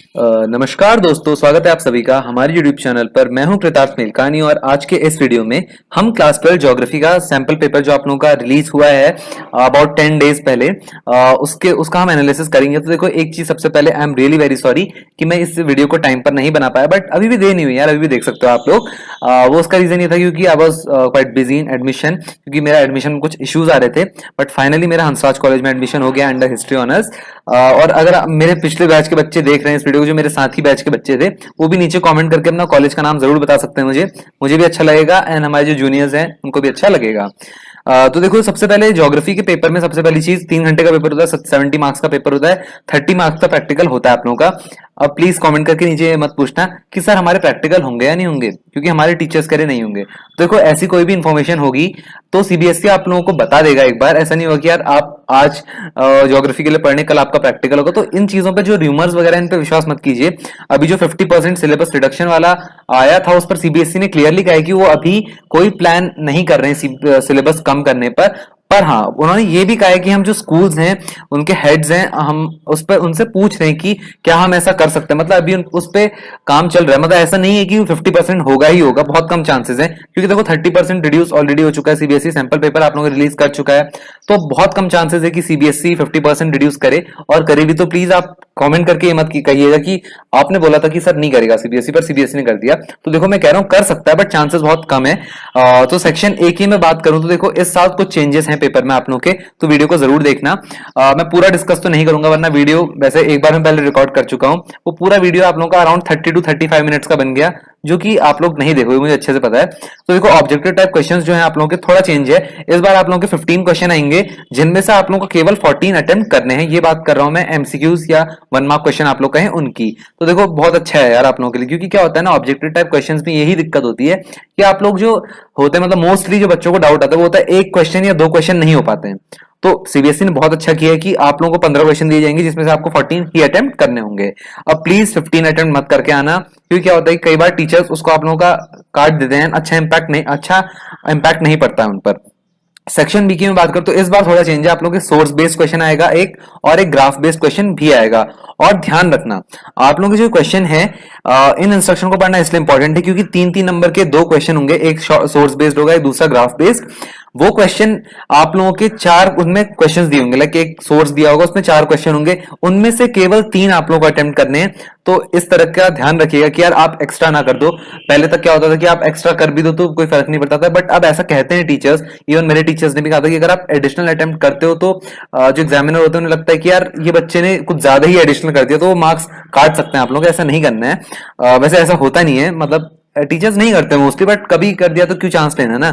नमस्कार दोस्तों, स्वागत है आप सभी का हमारे YouTube चैनल पर। मैं हूं कृतार्थ मेलकानी और आज के इस वीडियो में हम क्लास 12 ज्योग्राफी का सैंपल पेपर जो आप लोगों का रिलीज हुआ है अबाउट 10 डेज पहले, उसका हम एनालिसिस करेंगे। तो देखो, एक चीज सबसे पहले, I am really very sorry कि मैं इस वीडियो को टाइम पर नहीं बना पाया, बट अभी भी देर नहीं हुई यार, अभी भी देख सकते हो आप लोग। वो उसका रीजन ये था क्योंकि I was quite busy in admission, क्योंकि मेरा एडमिशन में कुछ इश्यूज आ रहे थे। बट फाइनली मेरा हंसराज कॉलेज में एडमिशन हो गया अंडर हिस्ट्री ऑनर्स। और अगर मेरे पिछले बैच के बच्चे देख रहे हैं इस वीडियो को, जो मेरे साथी बैच के बच्चे थे, वो भी नीचे कमेंट करके अपना कॉलेज का नाम जरूर बता सकते हैं। मुझे भी अच्छा लगेगा एंड हमारे जो जूनियर्स हैं उनको भी अच्छा लगेगा। तो देखो, सबसे पहले ज्योग्राफी के पेपर में सबसे पहली चीज, 3 घंटे का पेपर होता है, 70 मार्क्स का पेपर होता है, 30 मार्क्स का प्रैक्टिकल होता है आप लोगों का। अब प्लीज कमेंट करके नीचे ये मत पूछना कि सर हमारे प्रैक्टिकल होंगे या नहीं होंगे, क्योंकि हमारे टीचर्स करे नहीं होंगे। तो देखो, ऐसी कोई भी इंफॉर्मेशन होगी तो सीबीएसई आप लोगों को बता देगा एक बार। ऐसा नहीं होगा कि यार आप आज ज्योग्राफी के लिए पढ़ने, कल आपका प्रैक्टिकल होगा। तो इन चीजों पे जो र्यूमर्स वगैरह, इन पे विश्वास मत कीजिए। अभी जो 50% सिलेबस रिडक्शन वाला आया था, उस पर सीबीएसई ने क्लियरली कहा है कि वो अभी कोई प्लान नहीं कर रहे हैं सिलेबस कम करने पर हाँ, उन्होंने ये भी कहा है कि हम जो स्कूल्स हैं, उनके हेड्स हैं, हम उस पर उनसे पूछ रहे हैं कि क्या हम ऐसा कर सकते हैं। मतलब अभी उस पे काम चल रहा है। मतलब ऐसा नहीं है कि 50% होगा ही होगा, बहुत कम चांसेस है, क्योंकि देखो 30% रिड्यूस ऑलरेडी हो चुका है। सीबीएसई सैंपल पेपर आप लोगों को रिलीज कर चुका है, तो बहुत कम चांसेस है कि सीबीएसई 50% रिड्यूस करे। और करे भी तो प्लीज आप कमेंट करके ये मत कहिएगा कि आपने बोला था कि सर नहीं करेगा सीबीएसई, पर सीबीएसई ने कर दिया। तो देखो, मैं कह रहा हूं कर सकता है, बट चांसेस बहुत कम है। तो सेक्शन ए की मैं बात करूं तो देखो, इस साल कुछ चेंजेस हैं पेपर में आप लोगों के, तो वीडियो को जरूर देखना। मैं पूरा डिस्कस तो नहीं करूंगा, वरना वीडियो वैसे एक बार मैं पहले रिकॉर्ड कर चुका हूं। वो पूरा वीडियो आप लोगों का अराउंड 30 to 35 मिनट्स का बन गया, जो कि आप लोग नहीं देखोगे, मुझे अच्छे से पता है। तो देखो, ऑब्जेक्टिव टाइप क्वेश्चंस जो है आप लोगों के थोड़ा चेंज है। इस बार आप लोगों के 15 क्वेश्चन आएंगे, जिनमें से आप लोगों को केवल 14 अटेम्प्ट करने हैं। ये बात कर रहा हूं मैं एमसीक्यूज या 1 मार्क क्वेश्चन आप लोग कहें उनकी। तो देखो, बहुत अच्छा है यार आप लोगों के लिए, क्योंकि क्या होता है ना, ऑब्जेक्टिव टाइप क्वेश्चंस में यही दिक्कत होती है कि आप लोग जो होते हैं, मतलब मोस्टली जो बच्चों को डाउट आता है वो होता है 1 क्वेश्चन या 2 क्वेश्चन नहीं हो पाते हैं। तो सीबीएसई ने बहुत अच्छा किया है कि आप लोगों को 15 क्वेश्चन दिए जाएंगे, जिसमें से आपको 14 ही अटेम्प्ट करने होंगे। अब प्लीज 15 अटेम्प्ट मत करके आना, क्योंकि क्या होता है कि कई बार टीचर्स उसको आप लोगों का काट देते हैं, अच्छा इंपैक्ट नहीं पड़ता है उन पर। सेक्शन बी की मैं बात करूं तो इस बार थोड़ा चेंज है। आप लोगों के सोर्स बेस्ड क्वेश्चन आएगा एक, और एक ग्राफ बेस्ड क्वेश्चन भी आएगा। और ध्यान रखना, आप लोगों के जो क्वेश्चन है, इन इंस्ट्रक्शन को पढ़ना इसलिए इंपॉर्टेंट है क्योंकि 3-3 नंबर के 2 क्वेश्चन होंगे, एक सोर्स बेस्ड होगा, एक दूसरा ग्राफ बेस्ड। वो क्वेश्चन आप लोगों के 4 उनमें क्वेश्चंस दिए होंगे, लाइक एक सोर्स दिया होगा, उसमें 4 क्वेश्चन होंगे, उनमें से केवल 3 आप लोगों को अटेम्प्ट करने हैं। तो इस तरह का ध्यान रखिएगा कि यार आप एक्स्ट्रा ना कर दो। पहले तक क्या होता था कि आप एक्स्ट्रा कर भी दो तो कोई फर्क नहीं पड़ता था, बट अब ऐसा कहते हैं टीचर्स, इवन मेरे टीचर्स ने भी कहा था कि अगर आप एडिशनल अटेम्प्ट करते हो तो जो एग्जामिनर होते हैं उन्हें लगता है कि यार ये बच्चे ने कुछ ज्यादा ही एडिशनल कर दिया, तो वो मार्क्स काट सकते हैं आप लोग। ऐसा नहीं करना है। वैसे ऐसा होता नहीं है, मतलब टीचर्स नहीं करते मोस्टली, बट कभी कर दिया तो क्यों चांस लेना ना।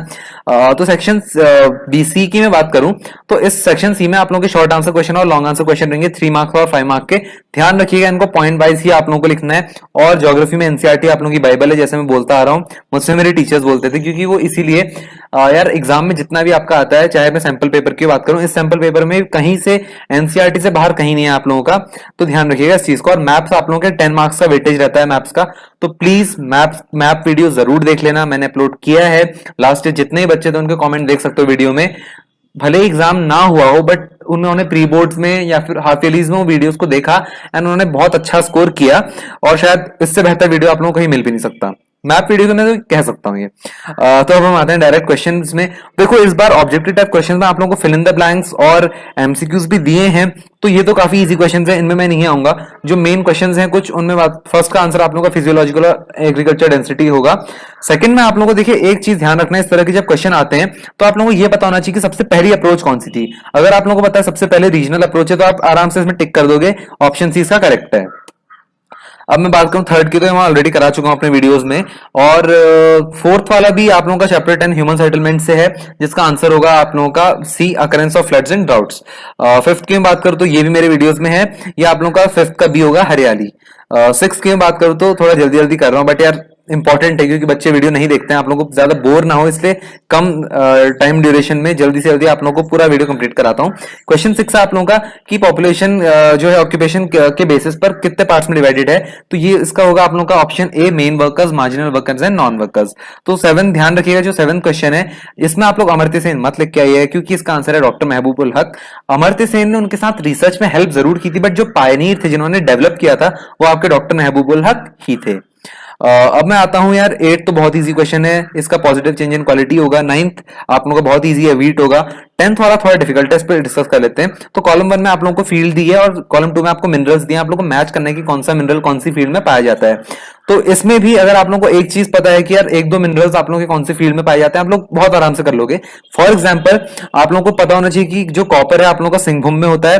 तो सेक्शन बीसी की मैं बात करूं तो इस सेक्शन सी में आप लोगों के शॉर्ट आंसर क्वेश्चन और लॉन्ग आंसर क्वेश्चन रहेंगे, 3 मार्क्स और 5 मार्क के। ध्यान रखिएगा, इनको पॉइंट वाइज ही आप लोगों को लिखना है। और ज्योग्राफी में एनसीईआरटी आप लोगों की बाइबल है, जैसे मैं बोलता आ रहा हूं, मुझसे मेरे टीचर्स बोलते थे, क्योंकि वो इसीलिए यार एग्जाम में जितना भी आपका आता है, चाहे मैं सैंपल पेपर की बात करूं, इस सैंपल पेपर में कहीं से एनसीईआरटी से बाहर कहीं नहीं है आप लोगों का। तो ध्यान रखिएगा इस चीज को। और मैथ्स आप लोगों के 10 मार्क्स का वेटेज रहता है मैथ्स का, तो प्लीज मैप वीडियो जरूर देख लेना, मैंने अपलोड किया है। लास्ट ईयर जितने ही बच्चे थे उनके कमेंट देख सकते हो वीडियो में। भले एग्जाम ना हुआ हो, बट उन्होंने प्री बोर्ड्स में या फिर हाफ ईयरलीज में वो वीडियोस को देखा एंड उन्होंने बहुत अच्छा स्कोर किया। और शायद इससे बेहतर वीडियो आप लोगों को कहीं मिल भी नहीं सकता। मैप वीडियो को मैं तो कह सकता हूँ ये। तो अब हम आते हैं डायरेक्ट क्वेश्चंस में। देखो, इस बार ऑब्जेक्टिव टाइप क्वेश्चंस में आप लोगों को फिल इन द ब्लैंक्स और एमसीक्यूज भी दिए हैं, तो ये तो काफी इजी क्वेश्चंस हैं, इनमें मैं नहीं आऊंगा। जो मेन क्वेश्चंस हैं कुछ, उनमें फर्स्ट का आंसर आप लोगों का फिजियोलॉजिकल और एग्रीकल्चर डेंसिटी होगा। सेकंड में आप लोगों को देखिए एक चीज ध्यान रखना है, इस तरह के जब क्वेश्चन आते हैं तो आप लोगों को ये पता होना चाहिए कि सबसे पहली अप्रोच कौन सी थी। अगर आप लोगों को पता है सबसे पहले रीजनल अप्रोच है, तो आप आराम से इसमें टिक कर दोगे, ऑप्शन सी इसका करेक्ट है। अब मैं बात करूं थर्ड की, तो मैं ऑलरेडी करा चुका हूं अपने वीडियोस में। और फोर्थ वाला भी आप लोगों का चैप्टर 10 ह्यूमन सेटलमेंट से है, जिसका आंसर होगा आप लोगों का C, occurrence of floods and droughts. Fifth की मैं बात करूं तो ये भी मेरे वीडियोस में है, ये आप लोगों का फिफ्थ का बी होगा, हरियाली। सिक्स की मैं बात करूं तो थोड़ा जल्दी जल्दी कर रहा हूं, बट यार इंपॉर्टेंट है क्योंकि बच्चे वीडियो नहीं देखते हैं, आप लोगों को ज्यादा बोर ना हो इसलिए कम टाइम ड्यूरेशन में जल्दी से जल्दी आप लोगों को पूरा वीडियो कंप्लीट कराता हूं। क्वेश्चन 6 है आप लोगों का कि पॉपुलेशन जो है ऑक्यूपेशन के बेसिस पर कितने पार्ट्स में डिवाइडेड है, तो ये इसका होगा आप लोगों का option A, main workers, marginal workers and non workers. तो 7 ध्यान रखिएगा, जो 7 क्वेश्चन है इसमें आप लोग अमर्त्य सेन मत लिख के आइए क्योंकि इसका आंसर है डॉक्टर महबूबुल हक। अमर्त्य सेन ने उनके साथ रिसर्च में हेल्प जरूर की थी, बट जो पायनियर थे जिन्होंने डेवलप किया था वो आपके डॉक्टर महबूबुल हक ही थे। अब मैं आता हूं यार, 8 तो बहुत इजी क्वेश्चन है, इसका पॉजिटिव चेंज इन क्वालिटी होगा। 9th आप लोगों का बहुत इजी है, वीट होगा। 10th वाला थोड़ा डिफिकल्ट है, इस पर डिस्कस कर लेते हैं। तो कॉलम 1 में आप लोगों को फील्ड दी है और कॉलम 2 में आपको मिनरल्स दिए, आप लोगों को मैच करना है कि कौन सा मिनरल कौन सी फील्ड में पाया जाता है। तो इसमें भी अगर आप लोगों को एक चीज पता है कि यार एक दो मिनरल्स आप लोगों के कौन सी फील्ड में पाए जाते हैं, आप लोग बहुत आराम से कर लोगे। फॉर एग्जांपल आप लोगों को पता होना चाहिए कि जो कॉपर है आप लोगों का सिंहभूम में होता है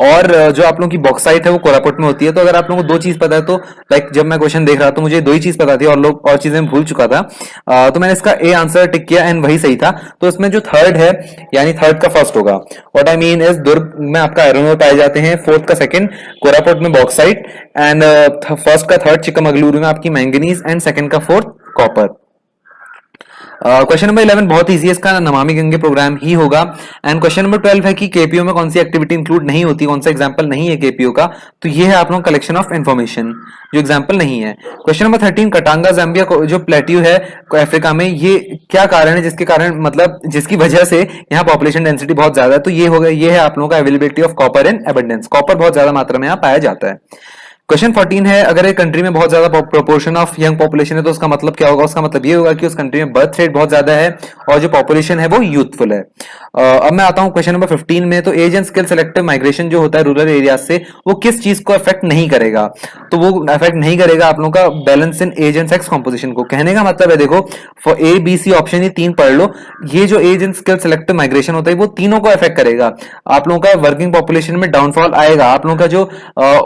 और जो आप लोगों की बॉक्साइट है वो कोरापुट में होती है। तो अगर आप लोगों को दो चीज पता है तो लाइक जब मैं क्वेश्चन देख रहा था मुझे दो ही चीज पता थी और लोग और चीजें भूल चुका था, तो मैंने इसका ए आंसर टिक किया एंड वही सही था। तो इसमें जो थर्ड है यानी थर्ड का फर्स्ट होगा। व्हाट आई मीन इज दुर्ग में आपका आयरन ओर पाए जाते हैं, फोर्थ का सेकंड, कोरापुट में बॉक्साइट एंड फर्स्ट का थर्ड, चिकमगलुरु में आपकी मैंगनीज एंड सेकंड का फोर्थ कॉपर। क्वेश्चन नंबर 11 बहुत इजी है, इसका नमामि गंगे प्रोग्राम ही होगा। एंड क्वेश्चन नंबर 12 है कि केपीओ में कौन सी एक्टिविटी इंक्लूड नहीं होती, कौन सा एग्जांपल नहीं है केपीओ का, तो ये है आप लोग कलेक्शन ऑफ इन्फॉर्मेशन जो एग्जांपल नहीं है। क्वेश्चन नंबर 13 कटांगा जाम्बिया जो प्लेट्यू है अफ्रीका में, ये क्या कारण है जिसके कारण मतलब जिसकी वजह से यहाँ पॉपुलेशन डेंसिटी बहुत ज्यादा है, तो ये होगा, ये है आप लोगों का availability of copper in abundance, copper बहुत ज्यादा मात्रा में यहाँ पाया जाता है। क्वेश्चन 14 है अगर एक कंट्री में बहुत ज्यादा प्रोपोर्शन ऑफ यंग पॉपुलेशन है तो उसका मतलब क्या होगा, उसका मतलब ये होगा कि उस कंट्री में बर्थ रेट बहुत ज्यादा है और जो पॉपुलेशन है वो यूथफुल है। अब मैं आता हूं क्वेश्चन नंबर 15 में। तो age and skill selective migration जो होता है रूरल एरिया से, वो किस चीज को अफेक्ट नहीं करेगा, तो वो अफेक्ट नहीं करेगा आप लोगों का balance in age and sex composition को। कहने का मतलब है देखो for A B C option ये तीन पढ़ लो, ये जो age and skill selective migration होता है वो तीनों को अफेक्ट करेगा। आप लोगों का वर्किंग पॉपुलेशन में डाउनफॉल आएगा, आप लोगों का जो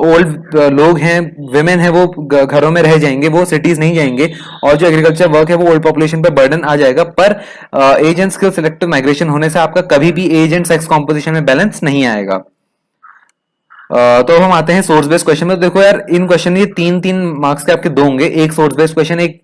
ओल्ड लोग हैं, विमेन है, वो घरों में रह जाएंगे, वो सिटीज नहीं जाएंगे, और जो एग्रीकल्चर वर्क है वो ओल्ड पॉपुलेशन पे बर्डन आ जाएगा। पर age and skill selective migration होने से आपका कभी भी एज एंड सेक्स कॉम्पोजिशन में बैलेंस नहीं आएगा। तो हम आते हैं सोर्स बेस्ड क्वेश्चन में। तो देखो यार इन क्वेश्चन ये तीन तीन मार्क्स के आपके दो होंगे, एक सोर्स बेस्ड क्वेश्चन, एक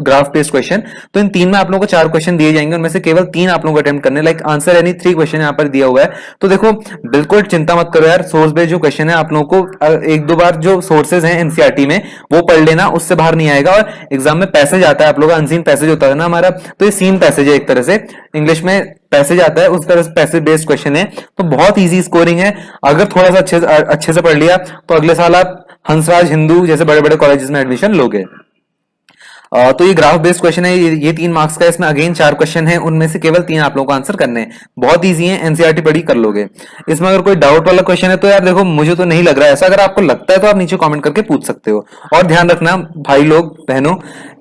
ग्राफ बेस्ड क्वेश्चन। तो इन तीन में आप लोगों को 4 क्वेश्चन दिए जाएंगे, उनमें से केवल 3 आप लोगों को अटेम्प्ट करने, लाइक आंसर यानी 3 क्वेश्चन यहाँ पर दिया हुआ है। तो देखो बिल्कुल चिंता मत करो यार, सोर्स बेस्ड जो क्वेश्चन है आप लोगों को एक दो बार जो सोर्सेज है एनसीईआरटी में वो पढ़ लेना, उससे बाहर नहीं आएगा। और एग्जाम में पैसेज आता है आप लोगों का, अनसीन पैसेज होता है ना हमारा, तो ये सीन पैसेज है एक तरह से, इंग्लिश में पैसेज आता है, उस तरह से पैसेज बेस्ड क्वेश्चन है। तो बहुत इजी स्कोरिंग है, अगर थोड़ा सा अच्छे से पढ़ लिया तो अगले साल आप हंसराज हिंदू जैसे बड़े बड़े कॉलेजेस में एडमिशन लोगे। तो ये ग्राफ बेस्ड क्वेश्चन है, ये 3 मार्क्स का, इसमें अगेन 4 क्वेश्चन है, उनमें से केवल 3 आप लोगों को आंसर करने हैं, बहुत इजी है, एनसीईआरटी पढ़ी कर लोगे। इसमें अगर कोई डाउट वाला क्वेश्चन है तो यार देखो मुझे तो नहीं लग रहा है ऐसा, अगर आपको लगता है तो आप नीचे कमेंट करके पूछ सकते हो। और ध्यान रखना भाई लोग बहनों,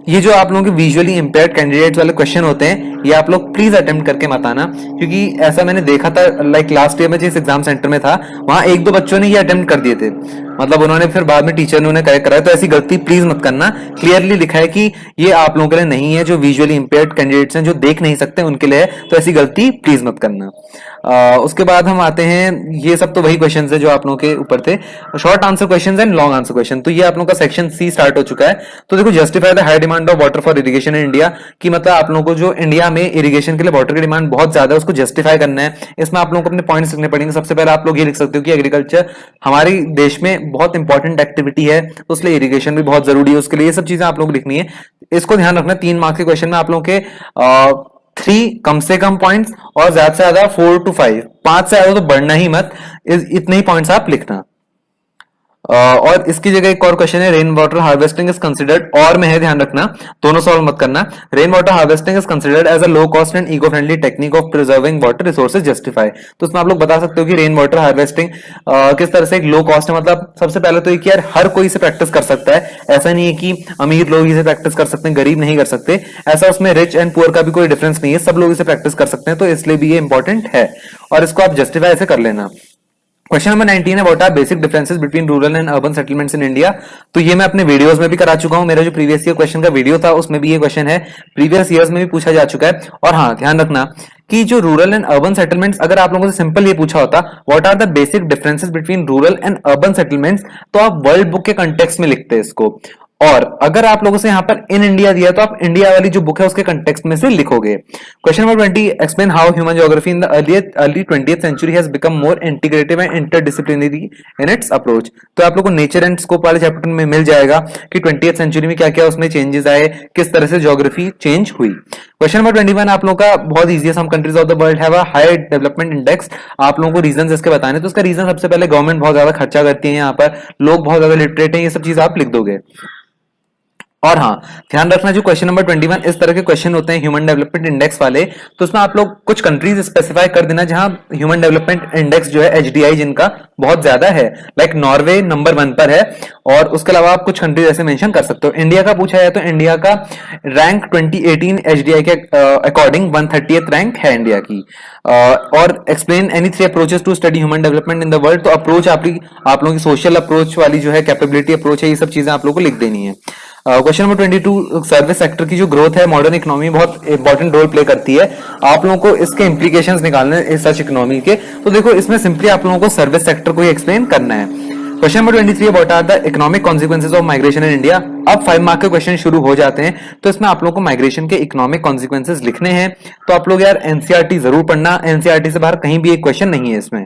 ये जो आप लोगों के विजुअली इंपेयर्ड कैंडिडेट्स वाले क्वेश्चन होते हैं ये आप लोग प्लीज अटेम्प्ट करके मत आना, क्योंकि ऐसा मैंने देखा था लाइक लास्ट ईयर में जिस एग्जाम सेंटर में था वहां 1-2 बच्चों ने ये अटेम्प्ट कर दिए थे, मतलब उन्होंने फिर बाद में टीचर ने उन्हें करेक्ट कराया। तो ऐसी गलती प्लीज मत करना, क्लियरली लिखा है कि ये आप लोगों के लिए नहीं है, जो विजुअली इंपेयर्ड कैंडिडेट्स हैं जो देख नहीं सकते उनके लिए है, तो ऐसी गलती प्लीज मत करना। उसके बाद हम आते हैं, ये सब तो वही क्वेश्चंस है जो आप लोगों के ऊपर थे, short answer questions and long answer question. तो ये आप लोगों का सेक्शन सी स्टार्ट हो चुका है। तो देखो justify the high demand of water for irrigation in India, कि मतलब आप लोगों को जो इंडिया में इरिगेशन के लिए वाटर की डिमांड बहुत ज्यादा है उसको जस्टिफाई करना है। इसमें आप लोगों को अपने पॉइंट्स लिखने पड़ेंगे। सबसे पहले आप लोग ये लिख सकते हो कि एग्रीकल्चर हमारे देश में बहुत इंपॉर्टेंट एक्टिविटी है, तो इसलिए इरिगेशन भी बहुत जरूरी है, उसके लिए ये सब चीजें आप लोग लिखनी है। इसको ध्यान रखना, 3 मार्क्स के क्वेश्चन में आप लोगों के 3 कम से कम पॉइंट्स और ज्यादा से ज्यादा 4 to 5 से ज्यादा तो बढ़ना ही मत, इतने ही पॉइंट्स आप लिखना। और इसकी जगह एक और क्वेश्चन है, rain water harvesting is considered, और में है ध्यान रखना, दोनों सॉल्व मत करना। Rain water harvesting is considered as a low cost and eco friendly technique of preserving water resources justify. तो इसमें आप लोग बता सकते हो कि रेन वाटर हार्वेस्टिंग किस तरह से एक लो कॉस्ट है। मतलब सबसे पहले तो एक यार हर कोई इसे प्रैक्टिस कर सकता है, ऐसा नहीं है कि अमीर लोग इसे प्रैक्टिस कर सकते हैं गरीब नहीं कर सकते, ऐसा उसमें रिच एंड पुअर का भी कोई डिफरेंस नहीं है, सब लोग इसे प्रैक्टिस कर सकते हैं, तो इसलिए भी ये इंपॉर्टेंट है और इसको आप जस्टिफाई ऐसे कर लेना। क्वेश्चन नंबर 19 है, what are basic differences between rural and urban settlements in India. तो ये मैं अपने वीडियोस में भी करा चुका हूं, मेरा जो प्रीवियस ईयर क्वेश्चन का वीडियो था उसमें भी ये क्वेश्चन है, प्रीवियस ईयर्स में भी पूछा जा चुका है। और हाँ ध्यान रखना कि जो रूरल एंड अर्बन सेटलमेंट्स, अगर आप लोगों से सिंपल ये पूछा होता what are the basic differences between rural and urban settlements, तो आप वर्ल्ड बुक के कंटेक्स्ट में लिखते हैं इसको, और अगर आप लोगों से यहाँ पर इन इंडिया दिया तो आप इंडिया वाली जो बुक है उसके कंटेक्स्ट में से लिखोगे। Question number 20, explain how human geography in the early 20th century has become more integrative and interdisciplinary in its approach. तो आप लोगों को नेचर एंड स्कोप वाले चैप्टर में मिल जाएगा कि 20th सेंचुरी में क्या क्या उसमें चेंजेस आए, किस तरह से ज्योग्राफी चेंज हुई। क्वेश्चन नंबर 21 आप लोगों का बहुत ईजी है। Some countries of the world have a high development index. आप लोगों को रीजंस इसके बताने, तो इसका रीजन सबसे पहले गवर्नमेंट बहुत ज्यादा खर्चा करती है, यहाँ पर लोग बहुत ज्यादा लिटरेट हैं, ये सब चीज आप लिख दोगे। और हाँ, ध्यान रखना जो क्वेश्चन नंबर 21 इस तरह के क्वेश्चन होते हैं ह्यूमन डेवलपमेंट इंडेक्स वाले, तो उसमें आप लोग कुछ कंट्रीज स्पेसिफाई कर देना जहां ह्यूमन डेवलपमेंट इंडेक्स जो है एचडीआई जिनका बहुत ज्यादा है। लाइक नॉर्वे नंबर 1 पर है, और उसके अलावा आप कुछ कंट्रीज ऐसे मेंशन कर सकते हो। इंडिया का पूछा है तो इंडिया का रैंक 2018 एचडीआई के अकॉर्डिंग 130th रैंक है इंडिया की। और explain any 3 approaches to study human development in the world. तो अप्रोच आप लोगों की सोशल अप्रोच वाली जो है, कैपेबिलिटी अप्रोच है, ये सब चीजें आप लोगों को लिख देनी है। क्वेश्चन नंबर 22, सर्विस सेक्टर की जो ग्रोथ है मॉडर्न इकोनॉमी बहुत इंपॉर्टेंट रोल प्ले करती है। आप लोगों को इसके इंप्लीकेशंस निकालने हैं सच इकोनॉमी के। तो देखो इसमें सिंपली आप लोगों को सर्विस सेक्टर को ही एक्सप्लेन करना है। Question number 23, what are the economic consequences of migration in India. अब 5 मार्क के क्वेश्चन शुरू हो जाते हैं, तो इसमें आप लोगों को माइग्रेशन के इकोनॉमिक कॉन्सिक्वेंसेज लिखने हैं। तो आप लोग यार एनसीईआरटी जरूर पढ़ना, एनसीईआरटी से बाहर कहीं भी एक क्वेश्चन नहीं है इसमें।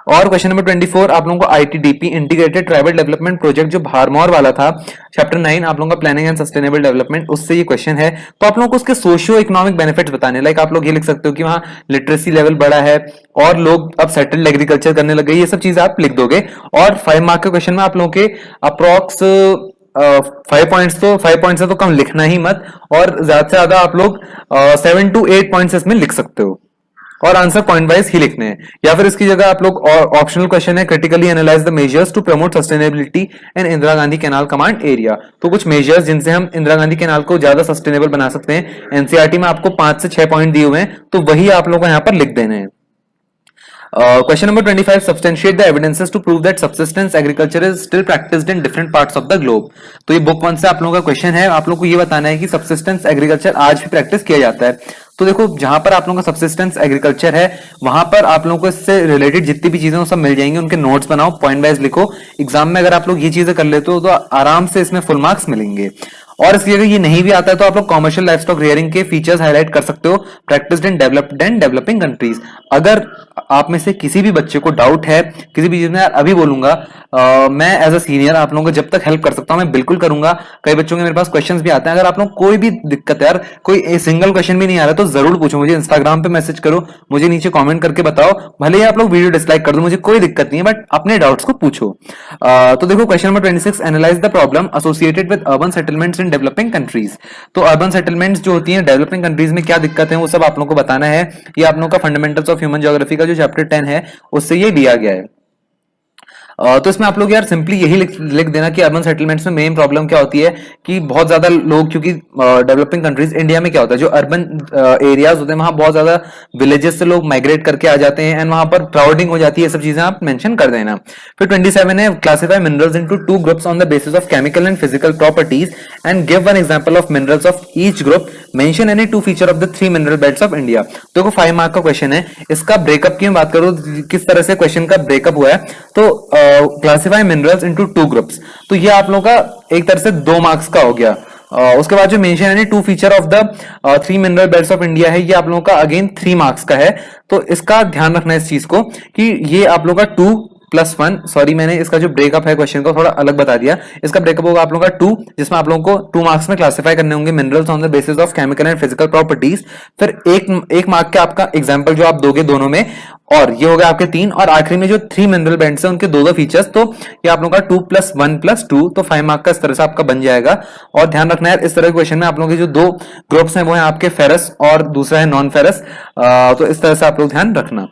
और क्वेश्चन नंबर 24 आप लोगों को ITDP integrated tribal development project जो भारमौर वाला था, चैप्टर 9 आप लोगों का प्लानिंग एंड सस्टेनेबल डेवलपमेंट, उससे ये क्वेश्चन है। तो आप लोगों को उसके सोशियो इकोनॉमिक बेनिफिट्स बताने, लाइक आप लोग ये लिख सकते हो कि वहां लिटरेसी लेवल बढ़ा है और लोग अब सेटल्ड एग्रीकल्चर करने लगे, ये सब चीजें आप लिख दोगे। और 5 मार्क के क्वेश्चन में आप लोगों के अप्रोक्स 5 पॉइंट्स, तो 5 पॉइंट से तो कम लिखना ही मत, और ज्यादा से ज्यादा आप लोग 7 to 8 पॉइंट्स इसमें लिख सकते हो, और आंसर पॉइंट वाइज ही लिखने हैं। या फिर इसकी जगह आप लोग ऑप्शनल क्वेश्चन है, critically analyse the measures to promote sustainability in Indira Gandhi canal command area. तो कुछ मेजर्स जिनसे हम इंदिरा गांधी कैनाल को ज्यादा सस्टेनेबल बना सकते हैं, एनसीईआरटी में आपको 5 से 6 पॉइंट दिए हुए हैं, तो वही आप लोगों को यहाँ पर लिख देने हैं। Question number 25, substantiate the evidences to prove that subsistence agriculture is still practised in different parts of the globe. तो ये बुक 1 से आप लोगों का क्वेश्चन है, आप लोगों को ये बताना है कि सब्सिस्टेंस एग्रीकल्चर आज भी प्रैक्टिस किया जाता है। तो देखो जहां पर आप लोगों का सब्सिस्टेंस एग्रीकल्चर है, वहां पर आप लोगों को इससे रिलेटेड जितनी भी चीजें वो सब मिल जाएंगी, उनके नोट्स बनाओ, पॉइंट वाइज लिखो। एग्जाम में अगर आप लोग ये चीजें कर लेते हो तो आराम से इसमें फुल मार्क्स मिलेंगे। और इसकी अगर ये नहीं भी आता है तो आप लोग कॉमर्शियल लाइवस्टॉक रियरिंग के फीचर्स हाईलाइट कर सकते हो, practised in developed and developing countries. अगर आप में से किसी भी बच्चे को डाउट है किसी भी चीज में, यार अभी बोलूंगा, मैं एज अ सीनियर आप लोगों को जब तक हेल्प कर सकता हूं मैं बिल्कुल करूंगा। कई बच्चों के मेरे पास क्वेश्चंस भी आते हैं, अगर आप लोग कोई भी दिक्कत है, यार कोई सिंगल क्वेश्चन भी नहीं आ रहा तो जरूर पूछो, मुझे इंस्टाग्राम पे मैसेज करो, मुझे नीचे कमेंट करके बताओ, भले ही आप लोग वीडियो डिसलाइक कर दो, मुझे कोई दिक्कत नहीं है, बट अपने डाउट्स को पूछो। तो देखो question number 26, analyse the problem associated with urban settlements in developing countries. तो अर्बन सेटलमेंट्स जो होती हैं डेवलपिंग कंट्रीज में क्या दिक्कत है वो सब आप लोगों को बताना है। ये आप लोगों का फंडामेंटल्स ऑफ ह्यूमन ज्योग्राफी का जो चैप्टर 10 है उससे ये दिया गया है। तो इसमें आप लोग यार सिंपली यही लिख देना कि अर्बन सेटलमेंट्स में मेन प्रॉब्लम क्या होती है कि बहुत ज्यादा लोग, क्योंकि डेवलपिंग कंट्रीज इंडिया में क्या होता है, जो अर्बन एरियाज होते हैं वहां बहुत ज्यादा विलेजेस से लोग माइग्रेट करके आ जाते हैं एंड वहां पर क्राउडिंग हो जाती है, सब चीजें आप मेंशन कर देना। फिर 27 है, classify minerals into 2 groups on the basis of chemical and physical properties and give one example of minerals of each group, mention any 2 feature of the 3 mineral belts of India. देखो 5 mark का question है, इसका breakup की बात करूं किस तरह से क्वेश्चन का ब्रेकअप हुआ है, तो क्लासिफाई मिनरल्स इनटू 2 ग्रुप्स, तो ये आप लोगों का एक तरह से 2 मार्क्स का हो गया। उसके बाद जो मेंशन है 2 feature of the 3 mineral belts of India है, ये आप लोगों का अगेन 3 मार्क्स का है। तो इसका ध्यान रखना है इस चीज को कि ये आप लोगों का 2+1, सॉरी मैंने इसका जो ब्रेकअप है क्वेश्चन का थोड़ा अलग बता दिया, इसका ब्रेकअप होगा आप लोगों का 2, जिसमें आप लोगों को 2 मार्क्स में क्लासिफाई करने होंगे minerals on the basis of chemical and physical properties. फिर एक मार्क का आपका एग्जांपल जो आप दोगे दोनों में, और ये हो गया आपके 3, और आखिरी में जो 3 मिनरल बैंड्स हैं उनके 2 फीचर्स, तो ये आप लोगों का 2+1+2, तो 5 मार्क का इस तरह से आपका बन जाएगा। और ध्यान रखना है इस तरह के क्वेश्चन में आप लोगों के जो 2 ग्रुप्स हैं वो है आपके फेरस और दूसरा है नॉन फेरस, तो इस तरह से आप लोग ध्यान रखना।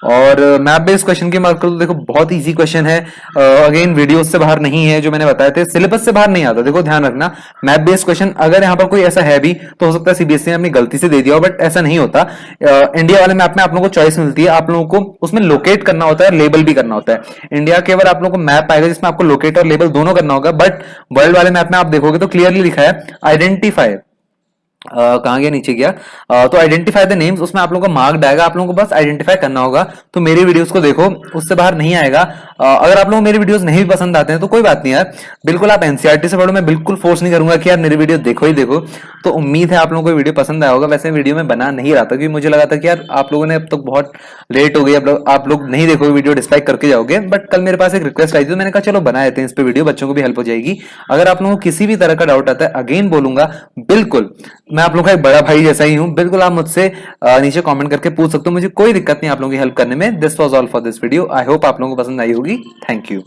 और मैप बेस्ड क्वेश्चन की बात करूं तो देखो बहुत इजी क्वेश्चन है, अगेन वीडियो से बाहर नहीं है, जो मैंने बताए थे सिलेबस से बाहर नहीं आता। देखो ध्यान रखना मैप बेस्ड क्वेश्चन अगर यहाँ पर कोई ऐसा है भी तो हो सकता है सीबीएसई ने अपनी गलती से दे दिया हो, बट ऐसा नहीं होता। इंडिया वाले मैप में आप लोगों को चॉइस मिलती है, आप लोगों को उसमें लोकेट करना होता है, लेबल भी करना होता है। इंडिया केवल आप लोगों को मैप आएगा जिसमें आपको लोकेट और लेबल दोनों करना होगा, बट वर्ल्ड वाले मैप में आप देखोगे तो क्लियरली लिखा है आइडेंटिफाई कहाँ गया, नीचे गया। तो आइडेंटिफाई द नेम्स, उसमें आप लोगों का मार्क्ड आएगा, आप लोगों को बस आइडेंटिफाई करना होगा। तो मेरी वीडियोस को देखो, उससे बाहर नहीं आएगा। अगर आप लोगों को मेरी वीडियोस नहीं भी पसंद आते हैं तो कोई बात नहीं यार, बिल्कुल आप एनसीईआरटी से पढ़ो, मैं बिल्कुल फोर्स नहीं करूंगा कि यार मेरी वीडियो देखो ही देखो। तो उम्मीद है आप लोगों को वीडियो पसंद आया होगा। वैसे वीडियो में बना नहीं रहा था क्योंकि मुझे लगा था कि यार आप लोगों ने अब तक बहुत लेट हो गई, आप लोग नहीं देखोगे वीडियो, डिसलाइक करके जाओगे। बट कल मेरे पास एक रिक्वेस्ट आई थी तो मैंने कहा चलो बना देते हैं इस पे वीडियो, बच्चों को भी हेल्प हो जाएगी। अगर आप लोगों को किसी भी तरह का डाउट आता है, अगेन बोलूंगा, बिल्कुल मैं आप लोगों का एक बड़ा भाई जैसा ही हूं, बिल्कुल आप मुझसे नीचे कमेंट करके पूछ सकते हो, मुझे कोई दिक्कत नहीं आप लोगों की हेल्प करने में। This was all for this video, I hope आप लोगों को पसंद आई होगी। Thank you.